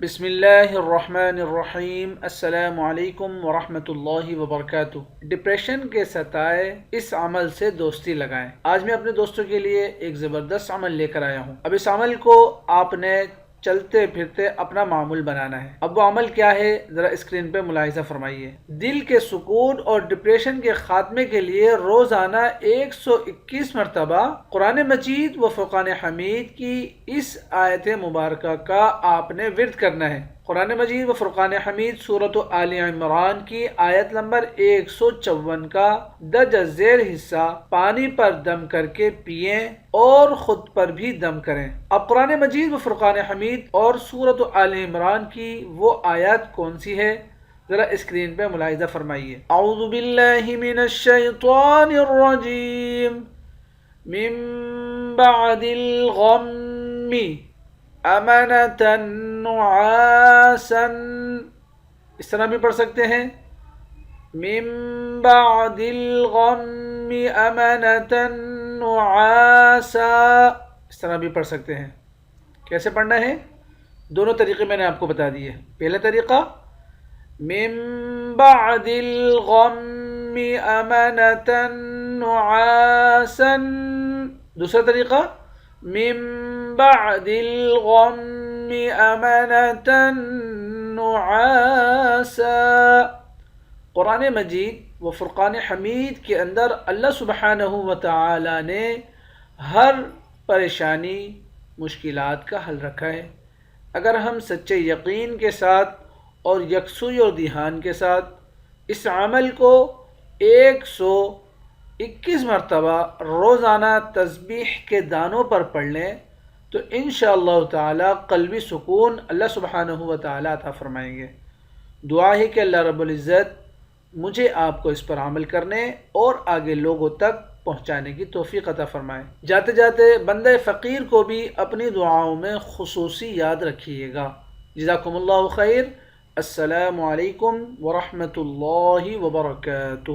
بسم اللہ الرحمن الرحیم۔ السلام علیکم ورحمۃ اللہ وبرکاتہ۔ ڈپریشن کے ستائے اس عمل سے دوستی لگائیں۔ آج میں اپنے دوستوں کے لیے ایک زبردست عمل لے کر آیا ہوں۔ اب اس عمل کو آپ نے چلتے پھرتے اپنا معمول بنانا ہے۔ اب وہ عمل کیا ہے، ذرا اسکرین پہ ملاحظہ فرمائیے۔ دل کے سکون اور ڈپریشن کے خاتمے کے لیے روزانہ 121 مرتبہ قرآن مجید و فرقان حمید کی اس آیت مبارکہ کا آپ نے ورد کرنا ہے۔ قرآن مجید و فرقان حمید سورۃ آل عمران کی آیت نمبر 154 کا درج ذیل حصہ پانی پر دم کر کے پئیں اور خود پر بھی دم کریں۔ اب قرآن مجید و فرقان حمید اور سورۃ آل عمران کی وہ آیات کون سی ہے، ذرا اسکرین پہ ملاحظہ فرمائیے۔ اعوذ باللہ من الشیطان الرجیم، من بعد الغم امنة نعاسا، اس طرح بھی پڑھ سکتے ہیں، من بعد الغم امنة نعاسا، اس طرح بھی پڑھ سکتے ہیں۔ کیسے پڑھنا ہے؟ دونوں طریقے میں نے آپ کو بتا دیے۔ پہلا طریقہ من بعد الغم امنة نعاسا، دوسرا طریقہ من بعد الغم امنة نعاسا۔ قرآن مجید و فرقان حمید کے اندر اللہ سبحانہ و تعالی نے ہر پریشانی، مشکلات کا حل رکھا ہے۔ اگر ہم سچے یقین کے ساتھ اور یکسوئی اور دھیان کے ساتھ اس عمل کو 121 مرتبہ روزانہ تسبیح کے دانوں پر پڑھ لیں تو انشاءاللہ تعالی قلبی سکون اللہ سبحانہ و تعالی عطا فرمائیں گے۔ دعا ہے کہ اللہ رب العزت مجھے آپ کو اس پر عمل کرنے اور آگے لوگوں تک پہنچانے کی توفیق عطا فرمائے۔ جاتے جاتے بندہ فقیر کو بھی اپنی دعاؤں میں خصوصی یاد رکھیے گا۔ جزاکم اللہ خیر۔ السلام علیکم ورحمۃ اللہ وبرکاتہ۔